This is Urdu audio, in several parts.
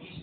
20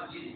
25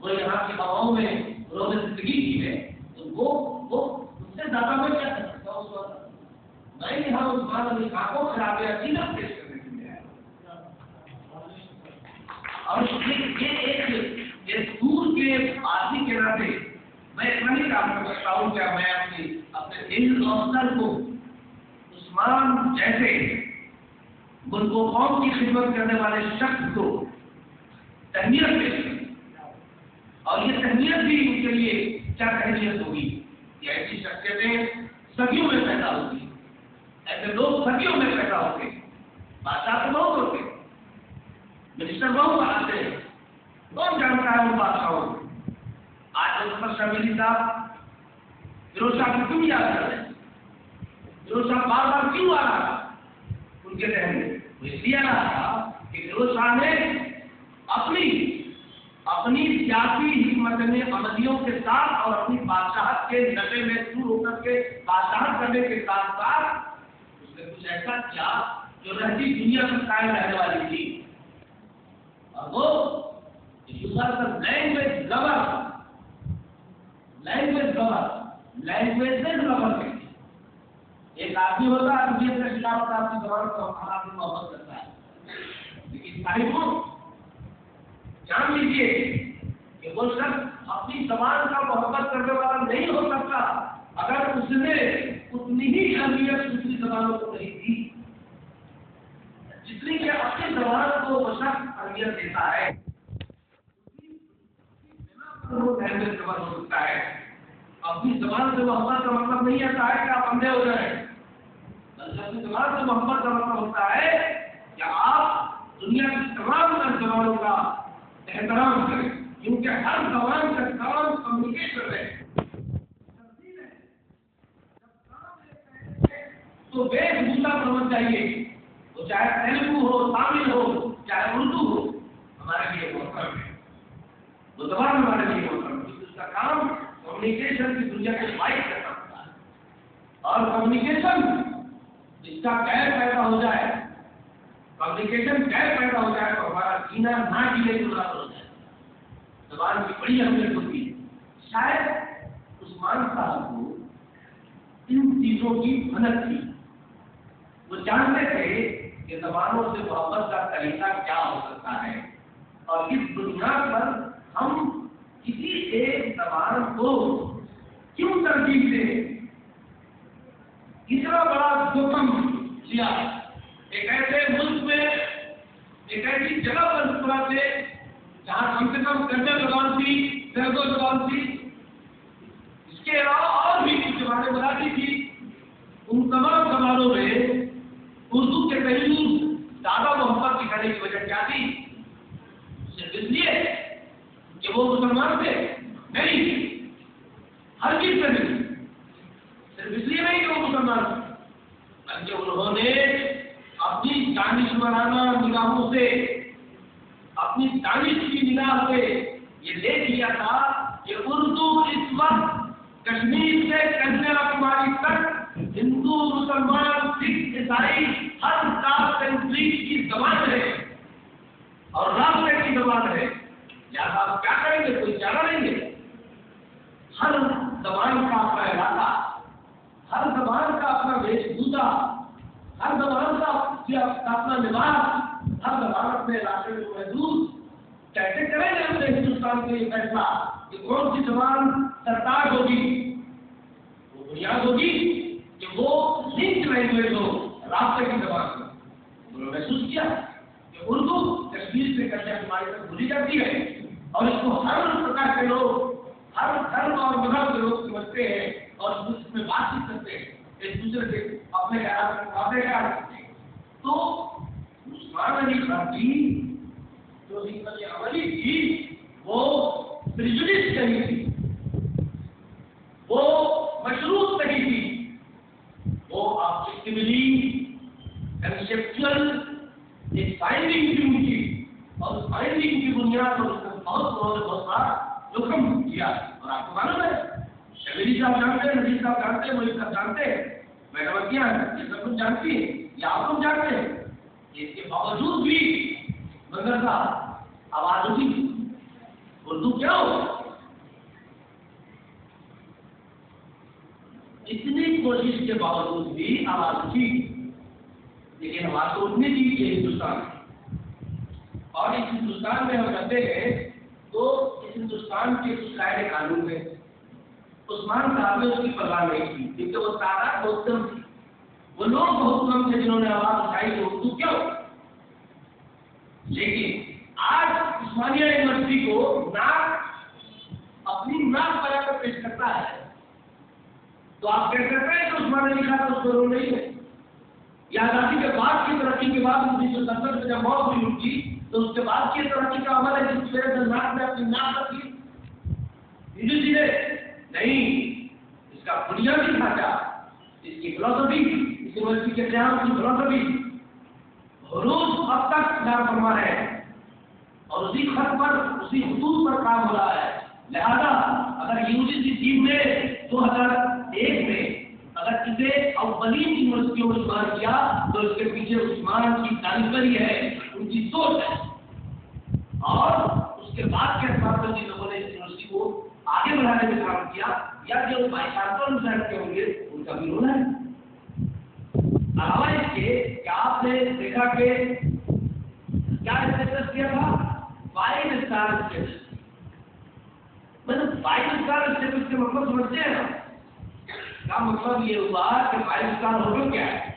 وہ یہاں کی ہواؤں میں انہوں نے زندگی کی ہے، تو وہ اس سے زیادہ میں کیا کر سکتا ہوں اس وقت؟ میں یہاں عثمان علی خان کو خراب عقیدت پیش کرنے کے لیے آیا، اور یہ دور کے آدمی کے ناطے میں اتنا نہیں کام کر سکتا ہوں کہ میں اپنے دل اور سر کو عثمان جیسے ملک و قوم کی خدمت کرنے والے شخص کو تہنیت پیش کریں، اور یہ تہنیت بھی ان کے لیے کیا تہنیت ہوگی؟ یہ ایسی شخصیتیں صدیوں میں پیدا ہوتی ہیں، ایسے لوگ صدیوں میں پیدا ہوتے ہیں، بادشاہ تو بہت ہوتے ہیں، منسٹر بہت آتے ہیں، کون جانتا ہے ان بادشاہوں کو؟ آج مظفر شاہ میری صاحب فیروز شاہ کو کیوں یاد کر رہے ہیں؟ فیروز شاہ بار بار کیوں آ رہا تھا ان کے ذہن میں؟ وہ اس لیے آ رہا تھا کہ فیروز شاہ نے اپنی سیاسی حکمت عملیوں کے ساتھ اور اپنی بادشاہت کے نشے میں سور ہو کر کے بادشاہت کرنے کے ساتھ ساتھ اس نے کچھ ایسا کیا جو رہتی دنیا میں قائم رہنے والی تھی، اور وہ لینگویج ایک آدمی ہوتا ہے مجھے اپنے خلاف آپ کی زبان کو آدمی محبت کرتا ہے، لیکن صاحب جان لیجیے کہ وہ شخص اپنی زبان کا محبت کرنے والا نہیں ہو سکتا اگر اس نے اتنی ہی اہمیت دوسری زبانوں کو نہیں دی جتنی کہ اپنی زبان کو وہ شخص اہمیت دیتا ہے۔ وہ اہمیت زبان ہو سکتا ہے، اپنی زبان سے محبت کا مطلب نہیں ہوتا ہے کہ آپ اندھے ہو جائیں، بلکہ اپنی زبان سے محبت کا مطلب ہوتا ہے کہ آپ دنیا کی تمام زبانوں کا احترام کریں، کیونکہ ہر زبان کا کام کمیونیکیشن ہے، تو بے بھوسا سمجھ جائیے، وہ چاہے تیلگو ہو، تامل ہو، چاہے اردو ہو، ہمارے لیے محترم ہے، وہ زبان ہمارے لیے محترم ہے، اس کا کام کمیونیکیشن کی دنیا کے باعث کرنا ہوتا ہے، اور کمیونیکیشن اس کا غیر پیدا ہو جائے، کمیونیکیشن غیر پیدا ہو جائے تو ہمارا جینا نہ جینے کے برابر ہو جائے۔ زبان کی بڑی اہمیت ہوتی ہے، شاید عثمان صاحب کو ان چیزوں کی بھنک تھی، وہ جانتے تھے کہ زبانوں سے محبت کا طریقہ کیا ہو سکتا ہے، اور اس بنیاد پر ہم کسی ایک زبان کو کیوں ترجیح دیں؟ اتنا بڑا جوخم لیا ایک ایسے ملک میں، ایک ایسی جگہ پر مسکرا تھے جہاں کم سے کم کنڈر زبان تھی، تیلگو زبان تھی، اس کے علاوہ اور بھی کچھ زبانیں بناتی تھی، ان تمام زبانوں میں اردو کے پہلو زیادہ محبت دکھانے کی وجہ کیا تھی؟ صرف اس لیے کہ وہ مسلمان تھے؟ نہیں، ہر چیز سے نہیں، صرف اس لیے نہیں کہ وہ مسلمان تھے، بلکہ انہوں نے اپنی دانشورانہ نگاہوں سے، اپنی دانش کی نگاہ سے یہ دیکھ لیا تھا کہ اردو اس وقت کشمیر سے کنیا کماری تک ہندو، مسلمان، سکھ، عیسائی ہر کاسٹ اینڈ کریڈ کی زبان ہے اور راستے کی زبان ہے، لہٰذا آپ کیا کریں گے؟ کوئی چارہ لیں گے؟ ہر زبان کا اپنا علاقہ، ہر زبان کا اپنا ویش بھوشا، ہر زبان کا اپنا لباس، ہر زبان اپنے علاقے میں محدود، کیسے کریں گے ہم نے ہندوستان کے یہ فیصلہ کہ کون سی زبان سرکار ہوگی؟ وہ بنیاد ہوگی کہ وہ لنک لینگویج ہو رابطے کی زبان ہو۔ انہوں نے محسوس کیا کہ اردو کشمیر سے کنیا کماری تک بولی جاتی ہے اور اس کو ہر پرکار کے لوگ، ہر دھرم اور مذہب کے لوگ سمجھتے ہیں اور اس میں بات چیت کرتے ہیں، ایک دوسرے سے اپنے خیالات کو واضح خیال کرتے ہیں۔ تو عثمان علی خان کی جو حکمت عملی تھی وہ پریجوڈس نہیں تھی، وہ مشروط نہیں تھی، وہ آبجیکٹیولی کنسیپچل ایک فائنڈنگ تھی ان کی، اور اس فائنڈنگ کی بنیاد پر اس نے بہت سارا جوخم کیا، اور آپ کو معلوم ہے شبیری صاحب جانتے ہیں، نذیر صاحب جانتے ہیں، مولوی صاحب جانتے ہیں، میڈمتیاں یہ سب کچھ جانتی ہیں، یا آپ لوگ جانتے ہیں کہ اس کے باوجود بھی مگر صاحب آواز اٹھی تھی، وہ اردو کیا ہو؟ اتنی کوشش کے باوجود بھی آواز تھی، لیکن آواز تو اتنی تھی کہ ہندوستان ہے، اور اس ہندوستان میں ہم رہتے ہیں تو اس ہندوستان کے کچھ قاعدے قانون ہیں۔ عثمان صاحب نے اس کی پرواہ نہیں کی، کیونکہ وہ تعداد بہت کم تھی، وہ لوگ بہت کم تھے جنہوں نے آواز اٹھائی کہ اردو کیا ہو۔ لیکن آج عثمانیہ یونیورسٹی کو اپنی ناک بنا کر پیش کرتا ہے، تو آپ کہہ سکتے ہیں کہ عثمان نے لکھا تو اس کو رول نہیں ہے۔ یا آزادی کے بعد کی ترقی کے بعد 1970 میں جب موت ہوئی ان کی، تو اس کے بعد کی ترقی کا عمل ہے جس کی وجہ سے ناک میں اپنی ناک رکھی سیدھے نہیں، اس کا بنیادی ڈھانچہ، اس کی فلسفی، اس یونیورسٹی کے قیام کی فلسفی حروف اب تک کار فرما ہے اور اسی خط پر اسی خطوط پر کام ہو رہا ہے۔ لہذا اگر یونیورسٹی ٹیم نے 2001 میں اگر اسے اولین یونیورسٹیوں میں شمار کیا تو اس کے پیچھے عثمان کی دانشوری ہے، ان کی سوچ ہے، اور اس کے بعد کے اثرات میں جن لوگوں نے اس یونیورسٹی کو آگے بڑھانے میں کام کیا یا جو بھائی چانسلر مسائل کے ہوں گے ان کا بھی رول ہے۔ علاوہ اس کے کہ آپ نے دیکھا کہ کیا اسٹیٹس کیا تھا 5 اسٹار اسٹیٹس، مطلب 5 اسٹار اسٹیٹس کے مطلب سمجھتے ہیں نا؟ کا مطلب یہ ہوا کہ 5 اسٹار ہوٹل کیا ہے؟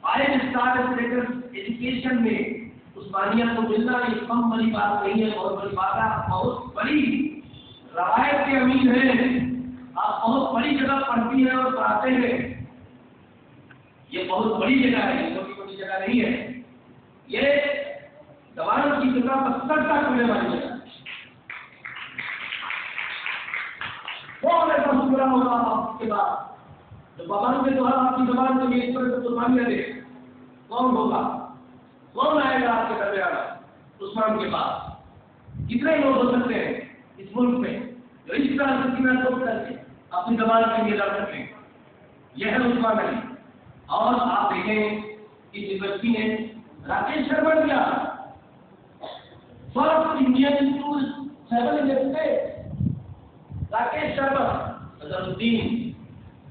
5 اسٹار اسٹیٹس ایجوکیشن میں عثمانیہ کو ملنا یہ کم بڑی بات نہیں ہے، بہت بڑی بات ہے، بہت بڑی روایت کے امین ہیں، آپ بہت بڑی جگہ پڑھتی ہیں اور پڑھاتے ہیں، یہ بہت بڑی جگہ ہے، یہ چھوٹی چھوٹی جگہ نہیں ہے، یہ دواروں کی جگہ پر سرتا کرنے والی جگہ ہے۔ کون ایسا حکمراں ہوگا آپ کے بعد جو بابان کے دوارا آپ کی زبان میں یہ اس طرح سے قربانیاں دے؟ کون ہوگا؟ کون آئے گا آپ کے درمیان عثمان کے بعد؟ کتنے لوگ ہو سکتے ہیں اس ملک میں جو اس طرح سے سینہ ٹوٹ کر کے اپنی زبان کے لیے لڑ سکتے ہیں؟ یہ ہے عثمان علی۔ اور آپ دیکھیں اس یونیورسٹی نے راکیش شرما دیا، first Indian to 7 Rakesh Sharma, Azharuddin,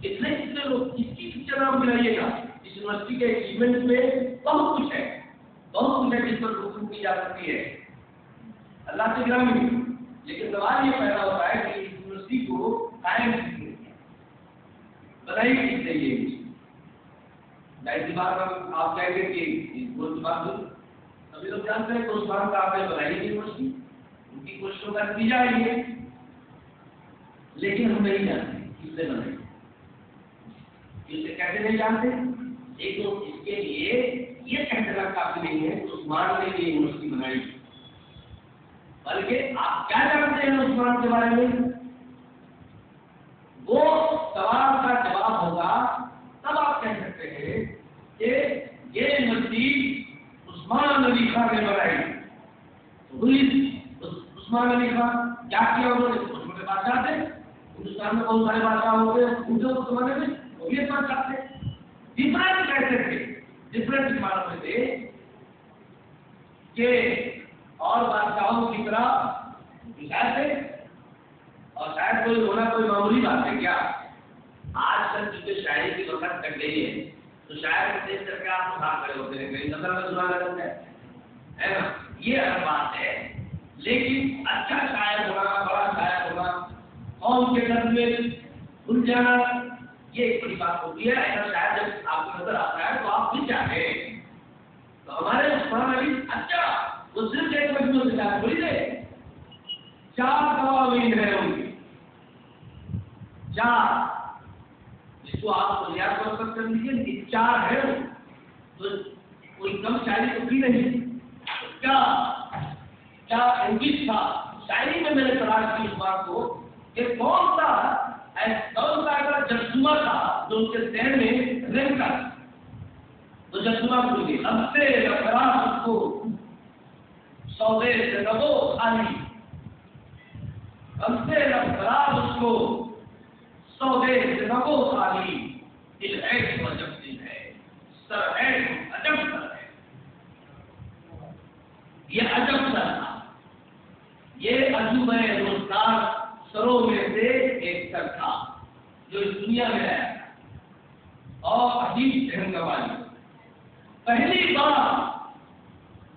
کتنے لوگ، اس کی پکچر نام دلائیے گا۔ اس یونیورسٹی کے اچیومنٹ میں بہت کچھ ہے، بہت کچھ ہے جس پر گفتگو کی جا سکتی ہے، اللہ سے گرامی۔ لیکن سوال یہ پیدا ہوتا ہے کہ اس یونیورسٹی کو قائم بتائیے کس نے یہ ظاہر بات آپ کہیں گے کہ وہ بات سبھی لوگ جانتے ہیں کہ عثمان کا آپ نے بنائی یونیورسٹی، ان کی کوششوں کا نتیجہ ہے یہ، لیکن ہم نہیں جانتے کس نے بنائی، اسے کیسے نہیں جانتے؟ ایک تو اس کے لیے یہ کہنا کافی نہیں ہے کہ عثمان نے یہ یونیورسٹی بنائی، بلکہ آپ کیا جانتے ہیں عثمان کے بارے میں؟ وہ سوال کا جواب ہوگا تب آپ کہہ سکتے ہیں کہ یہ یونیورسٹی عثمان علی خان نے بنائی۔ عثمان علی خان کیا کیا؟ انہوں نے چھوٹے چھوٹے بادشاہ تھے، ہندوستان میں بہت سارے بادشاہ ہوتے ہیں، ان کو زمانے میں وہ بھی بادشاہ تھے، ڈفرینٹ کیسے تھے، ڈفرینٹ معنوں میں تھے کہ اور بادشاہوں کی طرح شاید تھے، اور شاید کوئی ہونا کوئی معمولی بات ہے کیا؟ آج کل چونکہ شاعری کی وقت کٹ گئی ہے تو شاید دیکھ کر کے آپ اٹھا کھڑے ہوتے ہیں، کہیں نظر میں سنا لگتا ہے نا، یہ الگ بات ہے۔ لیکن اچھا شاعر ہونا، بڑا شاعر ہونا، قوم کے درد میں بھول جانا، یہ ایک بڑی بات ہوتی ہے۔ ایسا شاعر جب آپ کو نظر آتا ہے تو آپ بھول جاتے ہیں۔ تو ہمارے عثمان علی اچھا وہ صرف ایک مجموعے سے شاعر تھوڑی تھے، 4 دواوین ہے ان کی، 4 جس کو آپ بنیاد پر کر لیجیے، 4 ہے تو کوئی کم شاعری تو کی نہیں۔ کیا انگلش تھا شاعری میں میں نے تلاش کی اس بات کو کہ کون سا ایسا جسمہ تھا جو ان کے ذہن میں رہتا، تو جسمہ بھول گئے، اب سے افراد اس کو سودے سے نبو خالی، اب سے افراد اس کو سودے سے نبو خالی، دل ہے تو عجب دل ہے، سر ہے تو عجب سر ہے۔ یہ عجب سر تھا، یہ تراجو میں روزگار سروں میں سے ایک سر تھا جو اس دنیا میں آیا اور عجیب ذہن کا مالک. پہلی بار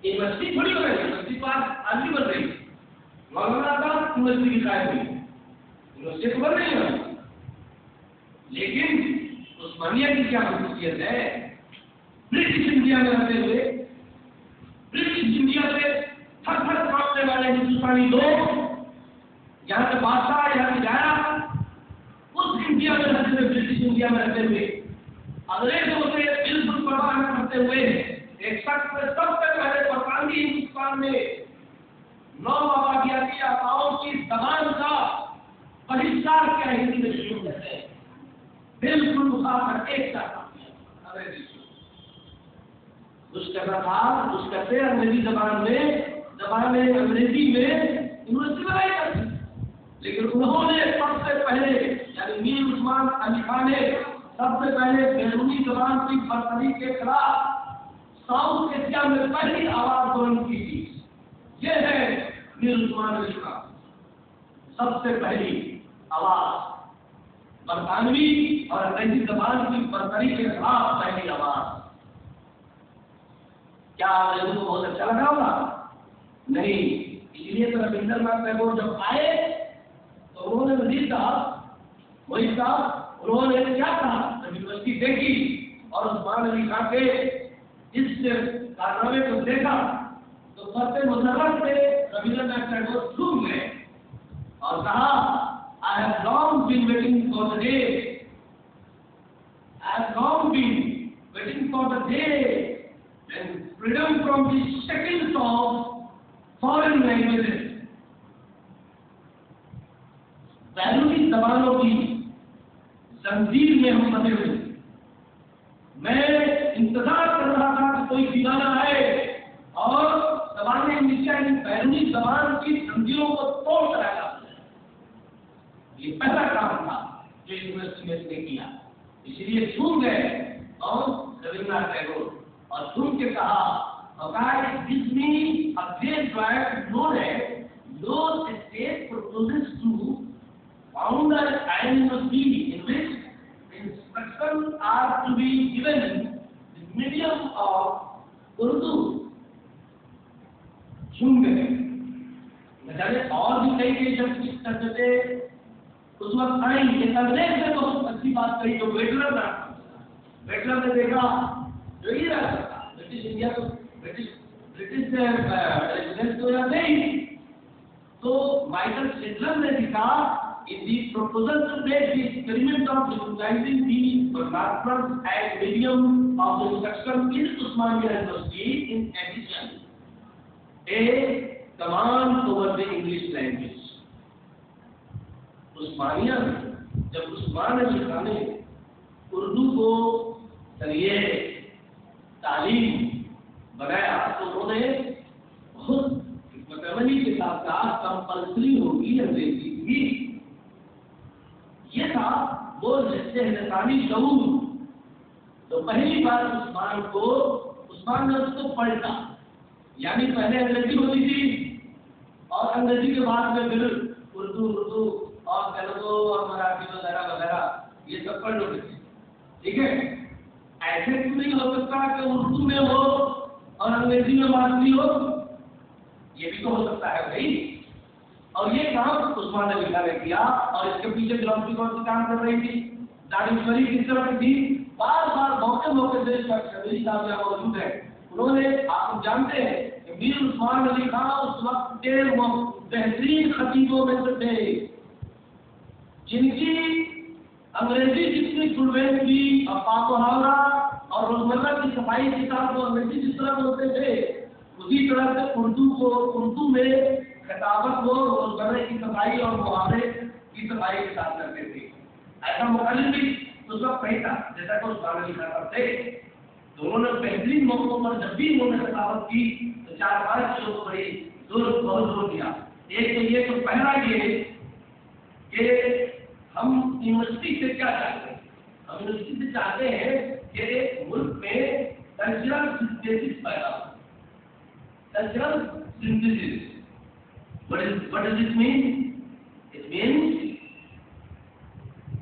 یونیورسٹی تھوڑی ہو رہی ہے، یونیورسٹی پاس آدمی بن رہی ہے. مولانا کا یونیورسٹی کی قائم ہوئی، یونیورسٹی تو بن رہی ہے، لیکن عثمانیہ کی کیا خصوصیت ہے؟ برٹش انڈیا میں رہتے ہوئے برٹش انڈیا سے تھر تھر کانپنے والے ہندوستانی لوگ یہاں سے بادشاہ یہاں سے گیا، اس انڈیا میں رہتے ہوئے برٹش انڈیا میں رہتے ہوئے انگریزوں سے بالکل پرواہ نہ کرتے ہوئے ایک شخص نے سب سے پہلے برطانوی ہندوستان میں نو آبادیاتی آباؤں کی زبان کا بہشکار کیا ہندی میں شروع کرتے ہیں، بالکل مسافر ایک ساتھ انگریزی کچھ کرنا تھا، کچھ کرتے انگریزی زبان میں انگریزی میں یونیورسٹی بنائی جاتی، لیکن انہوں نے سب سے پہلے یعنی میر عثمان علی خان نے سب سے پہلے بیرونی زبان کی برتری کے خلاف ساؤتھ ایشیا میں پہلی آواز بلند کی تھی. یہ ہے میر عثمان علی خان، سب سے پہلی آواز برطانوی اور انگریزی زبان کی برتری کے خلاف پہلی آواز. کیا انگریزوں کو بہت اچھا لگا ہوگا؟ نہیں. اس لیے تو ربندر ناتھ ٹیگور جب آئے تو انہوں نے مزید کہا، وہی صاحب انہوں نے کیا کہا جب یونیورسٹی دیکھی اور عثمان علی خان کے اس کارنامے کو دیکھا تو فرد مسرت سے ربندر ناتھ ٹیگور جھوم گئے اور کہا I have long been waiting for the day. I have long been waiting for the day when freedom from the shackles of foreign languages. بیرونی زبانوں کی زنجیر میں ہم پھنسے ہوئے. میں انتظار کر رہا تھا کہ کوئی دیوانہ آئے اور زبانیں نیچے بیرونی زبان کی زنجیروں کو توڑ کر آئے. یہ پہلا کام تھا جو یونیورسٹی میں نے کیا. اس لیے جھوم گئے اور ربندر ناتھ ٹیگور اور جھوم کے کہا Okay, it gives me a great joy to know that your state proposes to found an university in which instructions are to be given in the medium of Urdu. جھوم گئے. نہ جانے اور بھی کئی کئی جب اس طرح سے اس وقت آئیں گے. انگریز نے بہت اچھی بات کہی جو بیٹلر نے دیکھا جو ہی رہا تھا برٹش انڈیا کو برٹش ریزیڈنس تو یہاں نہیں. تو مائیکل سیڈلر نے لکھا in the proposal to make the experiment of utilizing the binoculars as medium of the instruction in Osmania University in addition a command over the English language. عثمانیہ میں جب عثمان علی خان نے اردو کو ذریعے تعلیم بنایا تو انہوں نے بہت حکمت عملی کے ساتھ ساتھ کمپلسری ہوگی انگریزی بھی. یہ تھا وہ لسانی شعور تو پہلی بار عثمان نے اس کو پڑھا. یعنی پہلے انگریزی ہوتی تھی اور انگریزی کے بعد میں پھر اردو اور تیلگو اور مراٹھی وغیرہ وغیرہ یہ سب پڑھ لو گے. ٹھیک ہے. ایسے تو نہیں ہو سکتا کہ اردو میں ہو اور انگریزی میں بات نہیں ہو. یہ بھی تو ہو سکتا ہے بھائی. اور یہ کام عثمان علی خان نے کیا اور اس کے پیچھے گرافی کون سی کام کر رہی تھی دانشوری کس طرح کی تھی. بار بار موقع سے شبیری صاحب یہاں موجود ہے. انہوں نے آپ جانتے ہیں کہ میر عثمان علی خان اس وقت کے بہترین خطیبوں میں سے تھے جن کی انگریزی جتنی فلوینٹ تھی اور پاک و حاورہ اور روزمرہ کی صفائی کے ساتھ وہ انگریزی جس طرح بولتے تھے اسی طرح سے اردو میں خطابت کو روزمرہ کی صفائی اور محاورے کی صفائی کے ساتھ کرتے تھے. ایسا مخالف بھی اس وقت نہیں تھا جیسا کہ عثمان علی خان تھے. دونوں نے بہترین موقعوں پر جب بھی انہوں نے خطابت کی تو 4-5 چیزوں کو بہت زور دیا. ایک تو یہ تو پہلا یہ کہ ہم یونیورسٹی سے کیا چاہتے ہیں. ہم یونیورسٹی سے چاہتے ہیں کہ ملک میں کلچرل سنتھیسس پیدا ہو. Cultural synthesis What does it mean? It means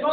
100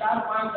4-5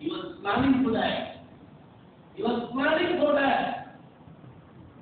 he was planning for that,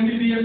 MBBS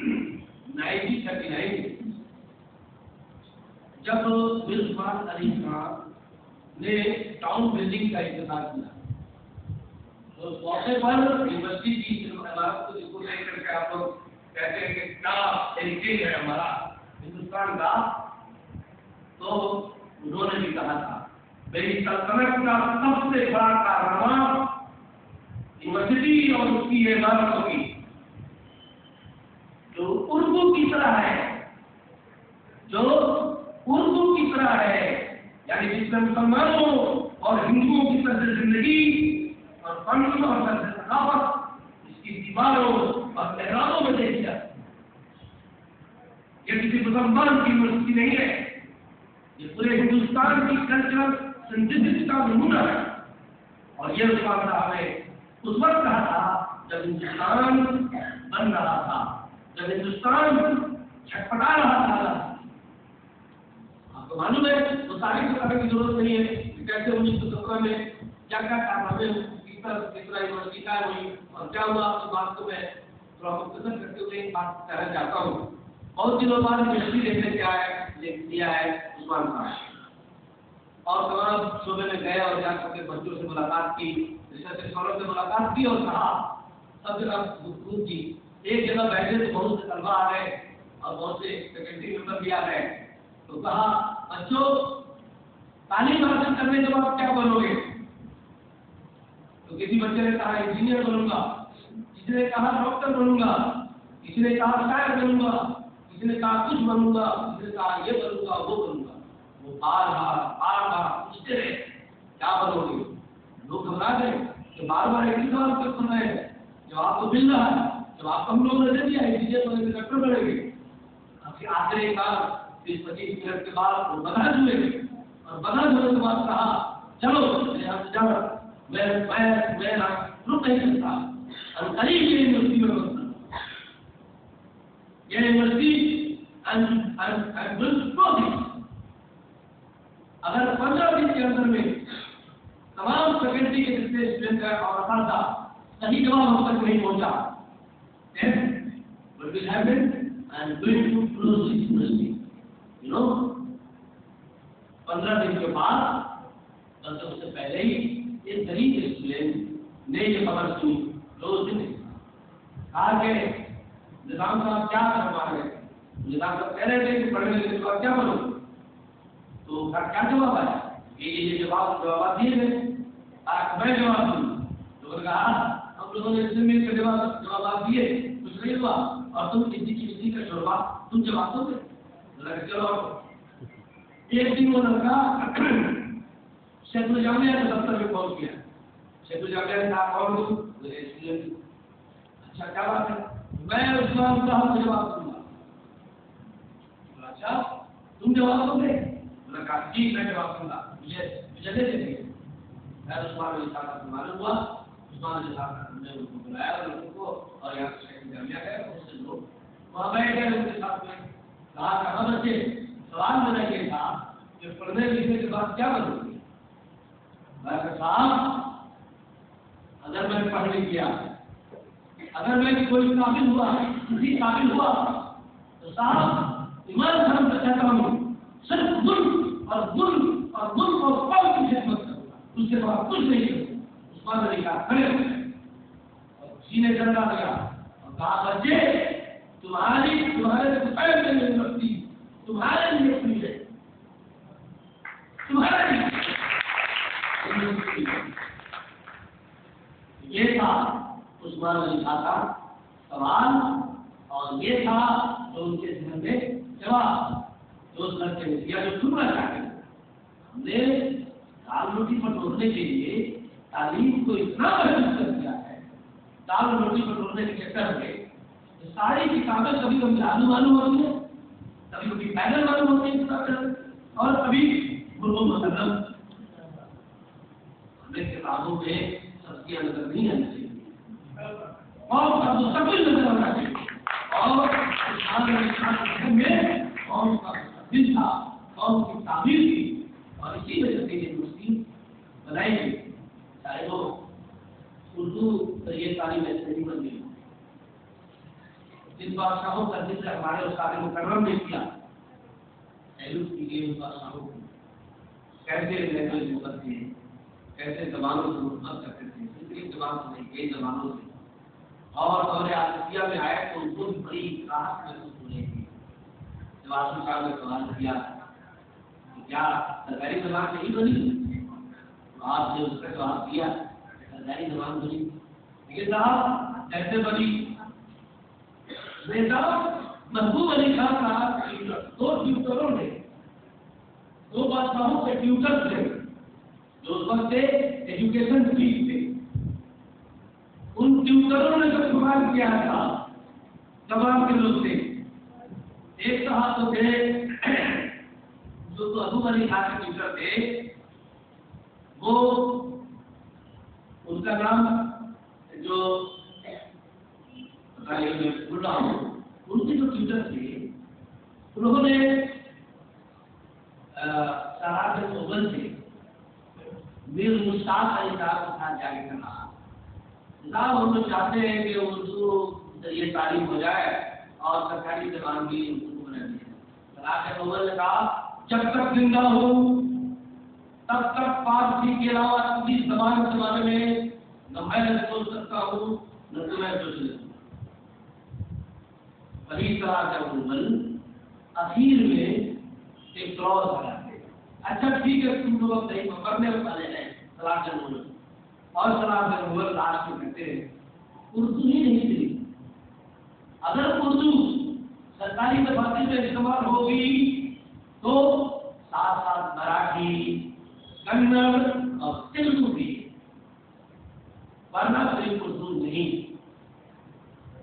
1939 جب میر عثمان علی خان نے ٹاؤن بلڈنگ کا افتتاح کیا تو اس موقع پر یونیورسٹی کی عمارت کو جس کو لے کر کے آپ لوگ کہتے ہیں کہ کیا ہیریٹیج ہے ہمارا ہندوستان کا، تو انہوں نے بھی کہا تھا میری سلطنت کا سب سے بڑا کارنامہ یونیورسٹی اور اس کی عمارتوں کی جو اردو کی طرح ہے، جو اردو کی طرح ہے، یعنی جس میں مسلمانوں اور ہندوؤں کی طرز زندگی اور فن اور طرز ثقافت اس کی دیواروں اور محرابوں میں دیکھی جاتی ہے۔ یہ کسی مسلمان کی یونیورسٹی نہیں ہے، یہ پورے ہندوستان کی کلچرل سنتھیسس کا نمونہ ہے۔ اور یہ عثمان صاحب نے اس وقت کہا تھا جب ہندوستان بن رہا تھا، جب ہندوستان چھٹپٹا رہا تھا۔ آپ کو معلوم ہے تو ساری بتانے کی ضرورت نہیں ہے کہ کیسے 1917 میں کیا کیا کارنامے کس طرح یونیورسٹی قائم ہوئی اور کیا ہوا۔ آپ کی بات کو میں تھوڑا مختصر کرتے ہوئے ایک بات کہنا چاہتا ہوں۔ بہت دنوں بعد یونیورسٹی دیکھنے دیا ہے عثمان صاحب، اور تمام شعبے میں گئے اور جا کر کے بچوں سے ملاقات کی، ریسرچ اسکالر سے ملاقات کی اور کہا سب جگہ گفتگو کی۔ ایک جگہ بیٹھے تو بہت سے طلبا آ گئے اور بہت سے فیکلٹی ممبر بھی آ گئے، تو کہا بچوں تعلیم حاصل کرنے کے بعد کیا بنو گے؟ تو کسی بچے نے کہا انجینئر بنوں گا، کسی نے کہا ڈاکٹر بنوں گا، کسی نے کہا شاعر بنوں گا، کسی نے کہا کچھ بنوں گا، کسی نے کہا یہ بنوں گا وہ بنوں گا۔ وہ بار بار پوچھتے رہے کیا بنو گے؟ لوگ گھبرا گئے کہ بار بار ایک ہی سوال پر سن رہے ہیں، جب آپ کو مل رہا ہے، جب آپ کو ہم لوگ نے دے دیا انجینئر بنے گے ڈاکٹر بنے گے۔ آخر ایک بار 20-25 منٹ کے بعد وہ بدل ہوئے اور بدل ہونے کے بعد کہا چلو میں رک نہیں سکتا، اور قریب یہ یونیورسٹی میں بنتا یہ یونیورسٹی اگر 15 دن کے اندر میں تمام فیکلٹی کے جتنے اسٹوڈنٹ ہیں اور اساتذہ صحیح جواب ہم تک نہیں پہنچا، what will happen? I am going to close this university. You know, 15 دن کے بعد بس اس سے پہلے ہی ایک غریب اسٹوڈنٹ نے یہ خبر سنی، کلوز نہیں کہا کہ نظام صاحب کیا کروا رہے ہیں؟ نظام صاحب کہہ رہے تھے کہ پڑھنے کے بعد کیا بنو؟ تو کیا جواب آیا کہ یہ جوابات دیے گئے، میں جواب دوں۔ لوگوں نے کہا ہم لوگوں نے مل کے جوابات دیے، کچھ نہیں ہوا، اور تم کسی کی کسی کا شوربہ تم جواب دو گے؟ چلو ایک دن وہ لڑکا شیخ الجامعہ کے دفتر میں پہنچ گیا۔ شیخ الجامعہ نے کہا کون ہوں؟ اچھا کیا بات ہے؟ میں عثمان صاحب کو جواب دوں گا۔ اچھا تم جواب دو گے؟ کہا جی میں جواب دوں گا، مجھے دے دیں گے۔ میں عثمان علی صاحب کو معلوم ہوا، عثمان علی صاحب نے ان کو بلایا اور ان کو اور یہاں سے شیخ الجامعہ گئے، بہت سے لوگ وہاں بیٹھ گئے ان کے ساتھ میں۔ کہا کہاں بچے؟ سوال میرا یہ تھا کہ پڑھنے لکھنے کے بعد کیا بنو گے؟ میں کہا صاحب اگر میں پڑھ لکھ گیا، اگر میں کوئی قابل ہوا، کسی قابل ہوا تو صاحب ایمان دھرم سے کہتا ہوں صرف ملک اور قوم کی خدمت کروں گا، اس کے بعد کچھ نہیں کروں گا۔ عثمان علی کا کھڑے ہو گئے اور سینے چڑھا لگا اور کہا بچے تمہارے دوپہر میں یونیورسٹی تمہارے لیے کھلی ہے، تمہارے لیے۔ یہ تھا عثمان علی خان کا سوال، اور یہ تھا جو ان کے ذہن میں جواب جو اس لڑکے نے دیا جو سننا چاہتے ہیں۔ ہم نے دال روٹی بٹورنے کے لیے تعلیم کو اتنا محسوس کر دیا ہے، دال روٹی بٹورنے کے چکر میں ساری کتابیں کبھی کبھی جادو معلوم ہوتی ہیں، کبھی کبھی پیدل معلوم ہوتی ہیں کتابیں، اور کبھی گرو مسلم۔ ہمیں کتابوں میں سبزیاں نظر نہیں آنی چاہیے، اور سب کچھ نظر آنا چاہیے، اور قوم کا دل تھا، قوم کی تعمیر تھی، اور اسی وجہ سے یہ یونیورسٹی بنائی گئی، چاہے وہ اردو یہ تعلیم ایسے نہیں بن گئی۔ جن بادشاہوں کا ذکر ہمارے استاد مکرم نے کیا، سیلوٹ کیجیے ان بادشاہوں کو، کیسے لینگویج یوز کرتے ہیں، کیسے زبانوں سے محبت کرتے تھے، کتنی زبان سے نہیں کئی زبانوں سے، اور دور عاطفیہ میں آئے تو ان کو بھی بڑی راحت محسوس ہو رہی تھی۔ جب آسم صاحب نے سوال کیا کہ کیا سرکاری زبان نہیں بنی، تو آپ نے اس کا جواب دیا سرکاری زبان بنی، لیکن صاحب کیسے بنی؟ محبوب علی خان کا دو ٹیوٹروں نے، دو بادشاہوں کے ٹیوٹر تھے جو اس وقت ایجوکیشن فیس تھے، ان ٹیوٹروں نے جو سوال کیا تھا تمام کے لوگ تھے، ایک صاحب تو تھے جو محبوب علی خان کے ٹیوٹر تھے، وہ ان کا نام جو میں بول رہا ہوں، ان کے جو ٹیوٹر تھے انہوں نے شہاب اول سے میر مشتاق علی صاحب کے ساتھ جا کے کہا جناب ہم لوگ چاہتے ہیں کہ اردو ذریعے تعلیم ہو جائے اور سرکاری زبان بھی اردو کو بنا دی جائے۔ شہاب اول نے کہا جب تک زندہ ہوں تب تک فارسی کے علاوہ کسی زبان کے بارے میں نہ میں سوچ سکتا ہوں نہ تمہیں سوچ سکتا ہوں۔ وہی طرح کا اول اخیر میں ایک کلوز لگاتے ہیں، اچھا ٹھیک ہے تم لوگ اب نہیں مرنے والے ہیں صلاح جنگل، اور صلاح جنگل لاسٹ میں کہتے ہیں اردو ہی نہیں ملی، اگر اردو سرکاری دفاتر میں استعمال ہوگی تو ساتھ ساتھ مراٹھی، کنڑ اور تیلگو بھی، ورنہ صرف اردو نہیں۔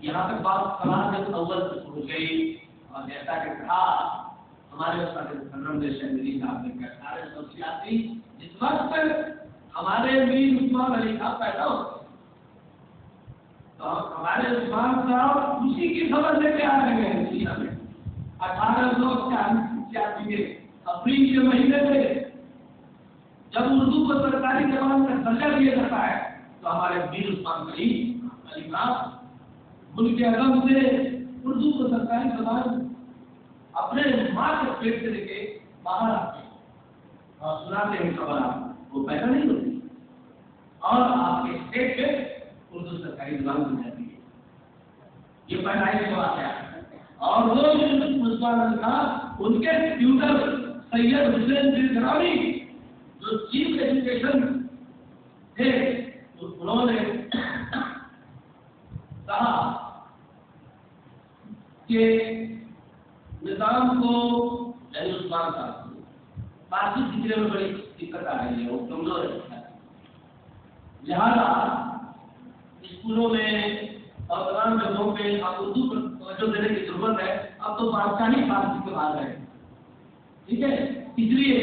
یہاں تک بات صلاح جنگل اول سے پہنچ گئی، اور جیسا کہ کہا ہمارے استاد مکرم نے شہری صاحب نے کہا 1886 جس وقت ہمارے میر عثمان علی صاحب پیدا ہوتے تو ہمارے عثمان صاحب اسی کی خبر لے کے آ رہے ہیں سیاہ میں 1886 میں اپریل کے مہینے میں جب اردو کو سرکاری زبان کا درجہ دیا جاتا ہے تو ہمارے میر عثمان علی صاحب ملک عدم سے اردو کو سرکاری زبان اپنے ماں کے پیٹ سے لے کے باہر آتے ہیں اور سناتے ہیں خبر، آپ وہ پیدا نہیں ہوتی اور آپ کے اسٹیٹ پہ اردو سرکاری زبان بن جاتی ہے، یہ پیدائش کا واقعہ ہے۔ اور وہ عثمان علی صاحب ان کے ٹیوٹر سید حسین دلگرامی جو چیف ایجوکیشن تھے، انہوں نے کہا کہ نظام کو یعنی عثمان صاحب کو فارسی سیکھنے میں بڑی دقت آ رہی ہے، وہ کمزور ہے، لہٰذا اسکولوں میں اور تمام جگہوں پہ اب اردو پر توجہ دینے کی ضرورت ہے، اب تو بادشاہی فارسی کے بعد ہے، ٹھیک ہے، اس لیے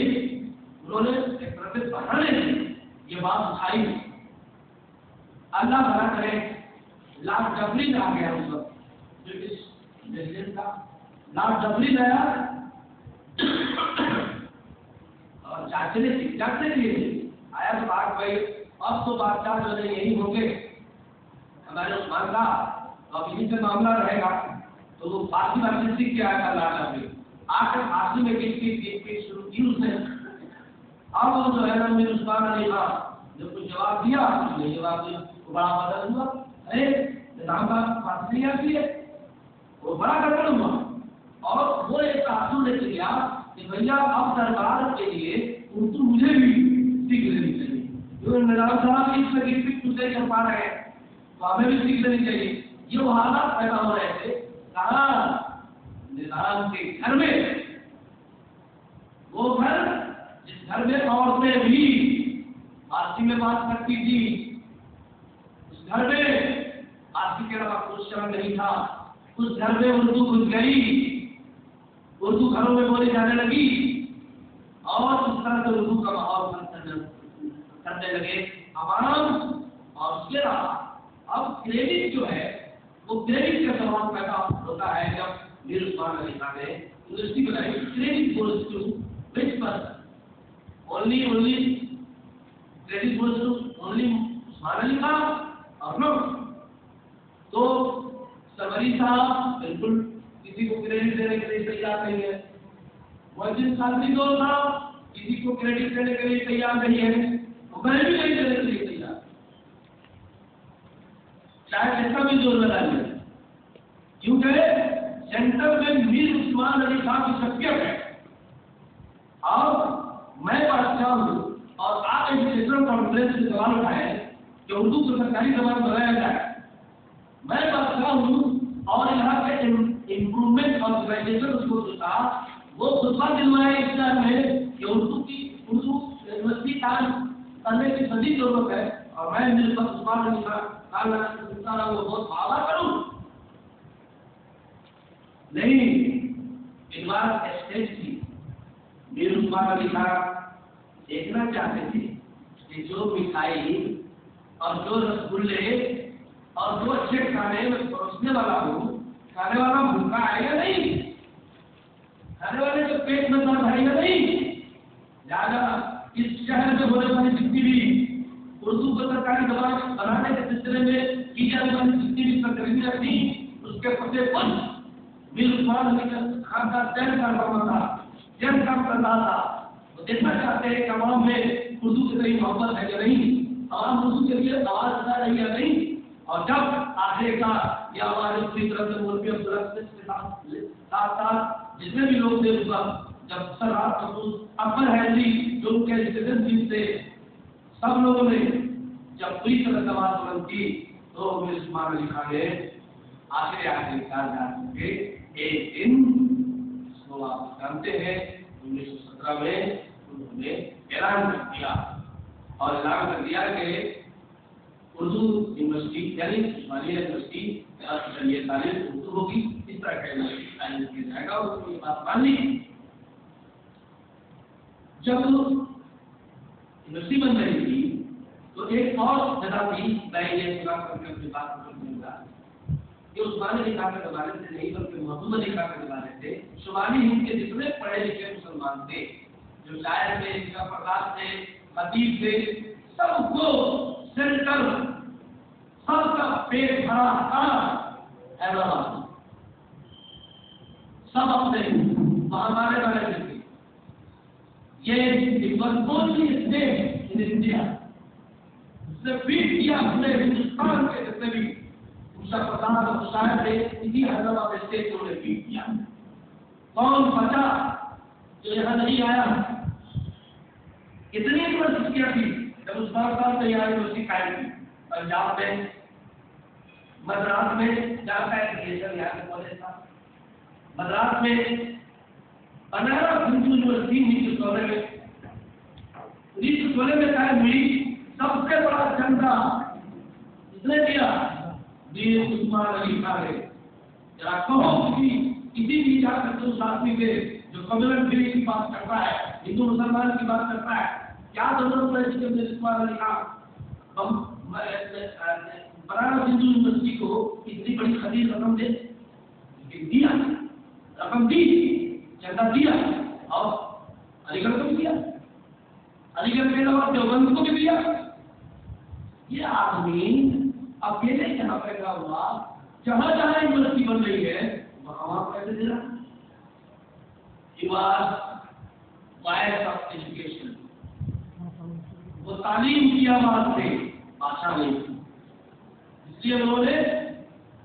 انہوں نے ایک طرح سے بڑھانے کی یہ بات اٹھائی۔ اللہ بھلا کرے لارڈ ڈفرن آ گیا اس وقت، برٹش پریزیڈنٹ تھا لارڈ ڈفرن آیا اور چاچے نے لیے آیا تو بات بھائی اب تو بادشاہ جو ہے یہی ہوں گے ہمارے عثمان کا، اب یہیں سے معاملہ رہے گا، تو وہ فارسی بات سیکھ کے آیا تھا لارڈ ڈفرن، آ کر فارسی میں کچھ شروع کی اس نے، اب وہ جو ہے نا میرے عثمان علی صاحب جب کچھ جواب دیا کچھ نہیں جواب دیا، بڑا بدل ہوا، ارے نظام کا فارسی نہیں آتی ہے، وہ بڑا گڑبڑ ہوا، اور وہ ایک تعصب لے کے گیا کہ بھیا اب دربار کے لیے اردو مجھے بھی سیکھ لینی چاہیے، جو نظام صاحب اس میں کچھ نہیں کر پا رہے ہیں تو ہمیں بھی سیکھ لینی چاہیے، یہ وہ حالات پیدا ہو رہے تھے، کہاں نظام کے گھر میں، وہ گھر جس گھر میں عورتیں بھی فارسی میں بات کرتی تھی، اس گھر میں فارسی کے علاوہ کچھ شرم نہیں تھا، اس گھر میں اردو گھس گئی، اردو گھروں میں بولی جانے لگی، اور اس طرح سے اردو کا ماحول کرنے لگے عوام، اور اس کے علاوہ اب کریڈٹ جو ہے وہ کریڈٹ کا سوال پیدا ہوتا ہے جب میر عثمان علی خان نے یونیورسٹی بنائی، credit goes to which person, only credit goes to only Osman Ali Khan اور نو، تو سمری صاحب بالکل کسی کو کریڈٹ دینے کے لیے تیار نہیں ہے، مؤذن صادری صاحب کسی کو کریڈٹ دینے کے لیے تیار نہیں ہے، میں بھی نہیں دینے کے لیے تیار، چاہے جیسا بھی زور لگائیے، کیونکہ سینٹر میں میر عثمان علی خان کی شخصیت ہے اور میں بادشاہ ہوں اور آپ ایجوکیشنل کانفرنس سے سوال اٹھائے کہ اردو کو سرکاری زبان بنایا جائے، میں بادشاہ ہوں اور یہاں پہ امپروومنٹ آرگنائزیشن اس کو جو تھا وہ خطبہ دلوائے اس شہر میں کہ اردو یونیورسٹی قائم کرنے کی شدید ضرورت ہے اور میں میر عثمان علی خان وہ بہت بھاوا کروں نہیں، اس بار اسٹیج تھی، میر عثمان علی خان دیکھنا چاہتے تھے کہ جو مٹھائی اور جو رسگلے اور جو اچھے کھانے میں پروسنے والا ہو، کھانے والا بھوکا آئے گا نہیں، کھانے والے کے پیٹ میں درد آئے گا نہیں، لہٰذا اس شہر میں ہونے والی جتنی بھی اردو کو سرکاری زبان بنانے کے سلسلے میں کی جانے والی جتنی بھی سرگرمیاں تھیں اس کے پتے پر میر عثمان علی خان کا تین کارنامہ تھا، جن کام کرنا تھا، وہ دیکھنا چاہتے ہیں کہ عوام میں اردو کے قریب محبت ہے یا نہیں، عوام اردو کے لیے آواز اٹھا رہی ہے یا نہیں، اور جب آخر کا یہ آواز پوری طرح سے ملک کے ساتھ ساتھ جتنے بھی لوگ تھے اس وقت جب سرحد خصوص اکبر حیدری جو ان کے سٹیزن تھے سب لوگوں نے جب پوری طرح آواز بلند کی تو میر عثمان علی خان نے آخر کے ایک دن اس کو آپ جانتے ہیں 1917 میں انہوں نے اعلان کر دیا اور اعلان کر دیا کہ اردو یونیورسٹی یعنی عثمانیہ یونیورسٹی تعلیم اردو ہوگی، اس طرح کا یونیورسٹی قائم کیا جائے گا، اور یہ بات مان لی۔ جب یونیورسٹی بن رہی تھی تو ایک اور جگہ تھی، میں یہ پورا کر کے اپنی بات کو کروں گا کہ عثمان علی خان کے زمانے سے نہیں بلکہ محمد علی خان کے زمانے سے شمالی ہند کے جتنے پڑھے لکھے مسلمان تھے، جو شاعر تھے، پرداس تھے، خطیب تھے، سب کو سینٹر سب کا پیٹ بھرا حیدرآباد سب اپنے ہمارے بارے میں تھے، یہ اونلی اسٹیٹ ان انڈیا اس نے فیٹ کیا اپنے ہندوستان کے جتنے بھی پردان اور شاعر تھے، اسی حیدرآباد اسٹیٹ کو انہیں فیٹ کیا۔ کون بچا جو یہاں نہیں آیا؟ کتنی یونیورسٹیاں تھی جب اس بار سال تیار یونیورسٹی قائم کی، پنجاب میں، مدراس میں، جہاں کا ایجوکیشن یہاں کا کالج تھا، مدراس میں، بنارس ہندو یونیورسٹی 1916 میں 1916 میں قائم ہوئی، سب سے بڑا جھنڈا اس نے دیا میر عثمان علی خان نے۔ ذرا کہو کسی بھی جا کر اس آدمی کے جو کمیونل فیلنگ کی بات کرتا ہے، ہندو مسلمان کی بات کرتا ہے، کیا ضرورت ہے کہ میر عثمان علی خان بنارس ہندو یونیورسٹی کو اتنی بڑی خدیر رقم دے؟ دیا، رقم دی، چندہ دیا، اور علی گڑھ کو بھی دیا، علی گڑھ کے علاوہ دیوبند کو بھی دیا۔ یہ آدمی اکیلے یہاں پیدا ہوا، جہاں جہاں یونیورسٹی بن رہی ہے وہاں پیسے دے رہا۔ He was voice of education. وہ تعلیم کی آواز تھے، بادشاہ نہیں تھی، اس لیے انہوں نے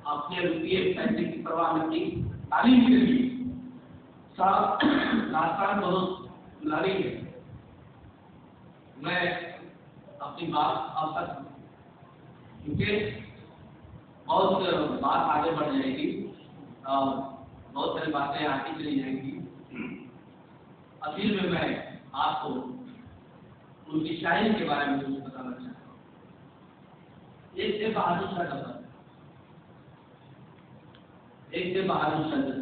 اپنے روپیے پیسے کی پرواہ نہ کی، تعلیم کے لیے راستان بہت بلاری ہے۔ میں اپنی بات آپ تک کیونکہ بہت بات آگے بڑھ جائے گی اور بہت ساری باتیں آتی چلی جائیں گی۔ اخیر میں آپ کو ان کی شاعری کے بارے میں کچھ بتانا چاہتا ہوں۔ ایک سے بہادر شاہ لفظ، ایک سے بہادر شاہ لفظ،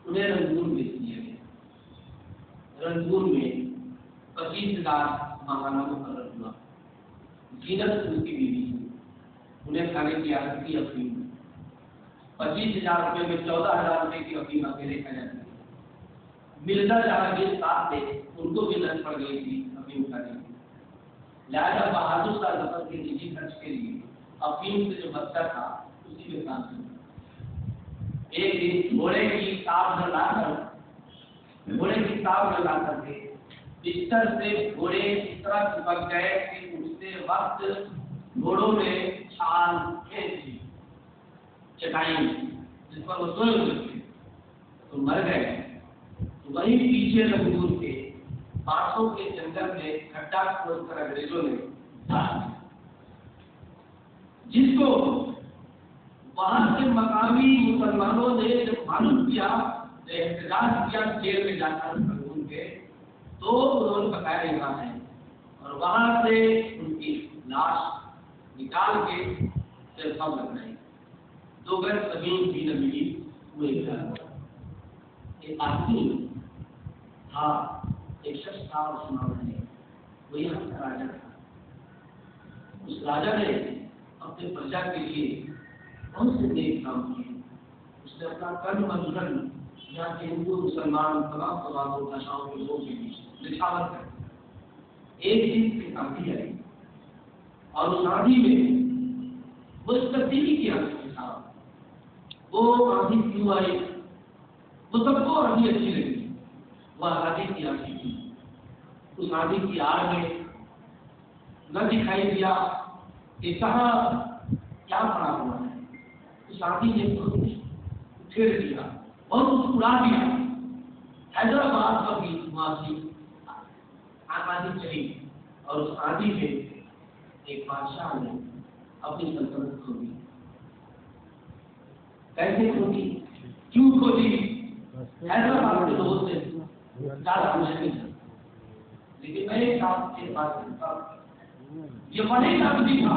انہیں رنگون میں دیا گیا۔ رنگون میں 25,000 ماہانہ مقرر ہوا، زینت ان کی بیوی، انہیں کھانے کی عادت کی افیم، 25,000 روپے میں 14,000 روپے کی افیم اکیلے کھا جاتی ہے۔ مرزا جہانگیر صاحب تھے، ان کو بھی لت پڑ گئی تھی افیم کھانے کی، لہٰذا بہادر شاہ ظفر کے نجی خرچ کے لیے افیم سے جو بچہ تھا اسی میں کام کرتا۔ ایک دن گھوڑے کی تاب لگا کر کے بستر سے گھوڑے اس طرح چپک گئے کہ اٹھتے وقت گھوڑوں نے چھال پھینک دی چٹائی جس پر وہ سوئے ہوئے تھے تو مر گئے. تو وہیں پیچھے لنگور کے بانسوں کے جنگل میں کھڈا کھود کر انگریزوں نے ڈال دیا، جس کو وہاں کے مقامی مسلمانوں نے جب معلوم کیا احتجاج کیا جیل میں جا کر قانون کے، تو انہوں نے بتایا یہاں ہے اور وہاں سے ان کی لاش نکال کے پھر قبر بنائی. 2 گز زمین بھی نہ ملی. وہ ایک آدمی تھا، ایک شخص تھا عثمان نے، وہ یہاں کا راجا تھا. اس راجا نے اپنے پرجا کے لیے بہت سے نیک کام کیے. اس نے اپنا کرم مظہر یہاں کے ہندو مسلمان تمام قبائلوں بھاشاؤں کے لوگوں کے بیچ نچھاور کر. ایک دن کی آندھی آئی اور اس آندھی میں وہ اس تبدیلی کیا کے ساتھ. وہ آندھی کیوں آئی؟ وہ سب کو آندھی اچھی لگی. وہ آزادی کی آندھی تھی. اس آندھی کی آڑ میں نہ دکھائی دیا کہ کہاں کیا پڑا ہوا ہے. اس آندھی نے پھیر دیا اور اس اڑا دیا. حیدرآباد پر بھی معاشی آبادی چلی اور اس آندھی میں ایک بادشاہ نے اپنی سلطنت کھو دی. کیسے کھو دی؟ کیوں کھو دی؟ حیدرآباد کے لوگوں سے زیادہ خوش نہیں تھا. لیکن میں ایک آپ کے پاس کرتا ہوں، یہ بڑے نابدی تھا.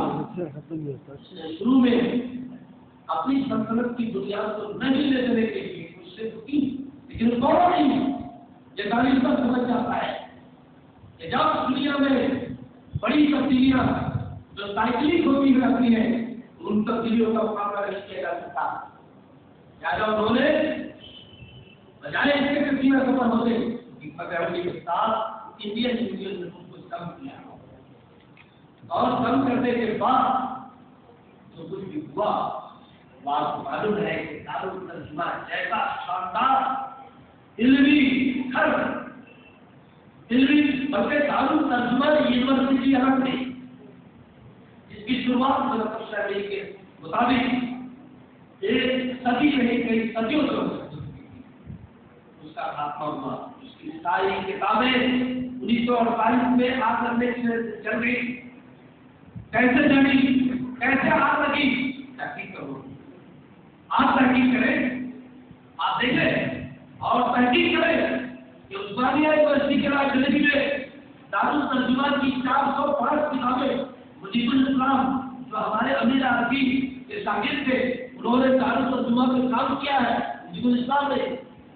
شروع میں اپنی سلطنت کی بنیاد کو نہیں لے دینے کے لیے کچھ سے کی، لیکن توڑا نہیں. یہ تاریخ پر سمجھ جاتا ہے کہ جب دنیا میں بڑی تبدیلیاں جو سائیکلک ہوتی رہتی ہیں ان تبدیلیوں کا مقابلہ نہیں کیا جا سکتا. لہٰذا انہوں نے بجائے اس کے تبدیلیاں سفر ہوتے حکمت عملی کے ساتھ انڈین یونین نے اس کو کم کیا اور کم کرنے کے بعد جو کچھ بھی ہوا وہ آپ کو معلوم ہے کہ دارالترجمہ جیسا شاندار علمی گھر علمی بلکہ دارالترجمہ یونیورسٹی یہاں تھی جس کی شروعات مطلب شہری کے مطابق ایک صدی میں کئی صدیوں سے اس کا خاتمہ ہوا. اس کی ساری کتابیں 1948 میں آ کرنے چل گئی. کیسے چلی، کیسے آ لگی؟ تحقیق کرو. آپ تحقیق کریں، آپ دیکھیں اور تحقیق کریں کہ عثمانیہ یونیورسٹی کے لائبریری میں دارالترجمہ کی 450 کتابیں مجیب الاسلام جو ہمارے امیر عربی کے شاگرد تھے انہوں نے دارالترجمہ پہ کام کیا ہے مجیب الاسلام نے،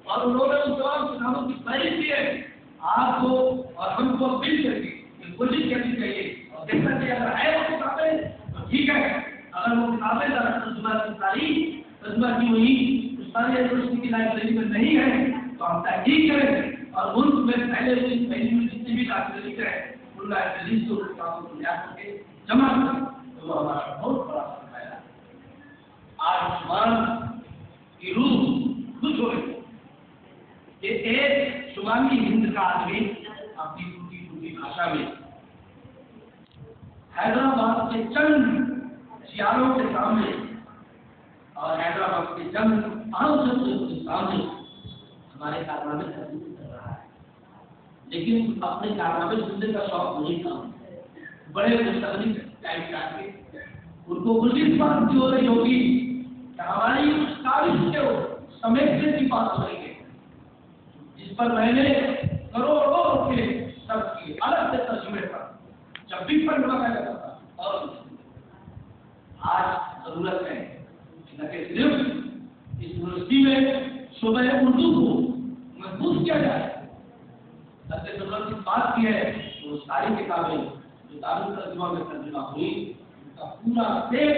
اور انہوں نے ان تمام کتابوں کی فہرست دی ہے. آپ کو اور ہم کو اپیل کریں کہ کوشش کرنی چاہیے اور دیکھنا چاہیے اگر ہے وہ کتابیں تو ٹھیک ہے. اگر وہ کتابیں دارالترجمہ کی تاریخ ترجمہ کی ہوئی عثمانیہ یونیورسٹی کی لائبریری میں نہیں ہے تو ہم تحقیق کریں اور ملک میں پہلے ہوئی جتنی بھی لائبریری ہے ان لائبریریز کو کتابوں کو لیا کر کے جمع کریں تو وہ ہمارا بہت بڑا سرمایہ ہے. آج عثمان کی روح خوش ہو رہی کہ ایک شمالی ہند کا آدمی اپنی ٹوٹی بھاشا میں حیدرآباد کے چند سیاروں کے سامنے اور حیدرآباد کے چند اہم شخصیتوں کے سامنے ہمارے کارنامے کر رہا ہے. لیکن اپنے کارنامے سننے کا شوق نہیں تھا. بڑے مستقبل ٹائم کے ان کو کچھ اس بات کی ہو رہی ہوگی کہ ہماری اس تاریخ کے سمیٹنے کی بات ہو رہی ہے جس پر میں نے کروڑوں کے سب کی الگ سے ترجمے پر جب بھی پر لگایا جاتا تھا. اور آج ضرورت ہے نہ کہ صرف اس یونیورسٹی میں شعبہ اردو کو محفوظ کیا جائے، بلکہ ضرورت کی بات کی ہے کہ وہ ساری کتابیں جو دارالترجمہ میں ترجمہ ہوئی ان کا پورا سیٹ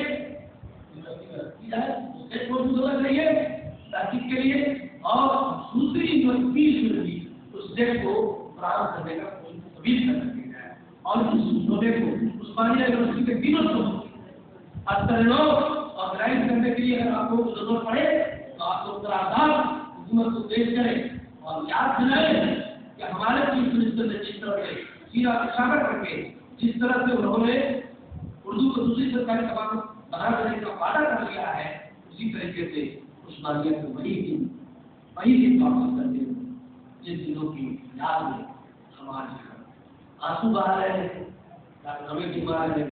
یونیورسٹی میں کی جائے. سیٹ موجود ہونا چاہیے تحقیق کے لیے اور دوسری یونیورسٹی بھی اس سیٹ کو فراہم کرنے کا کوشش کرنا چاہیے اور اس شعبے کو عثمانیہ یونیورسٹی کے تینوں شعبوں آرگنائز کرنے کے لیے اگر آپ کو ضرورت پڑے تو آپ کو قرارداد حکومت کو پیش کریں اور یاد دلائیں کہ ہمارے چیف منسٹر نے جس طرح سے سیرا اشارہ کر کے جس طرح سے انہوں نے اردو کو دوسری سرکاری زبان بنا دینے کا وعدہ کر لیا ہے، اسی طریقے سے عثمانیہ کو وہی دن واپس کر دیں جن دنوں کی یاد میں ہمارے آنسو بہا رہے ہیں، ہمیں بیمار ہے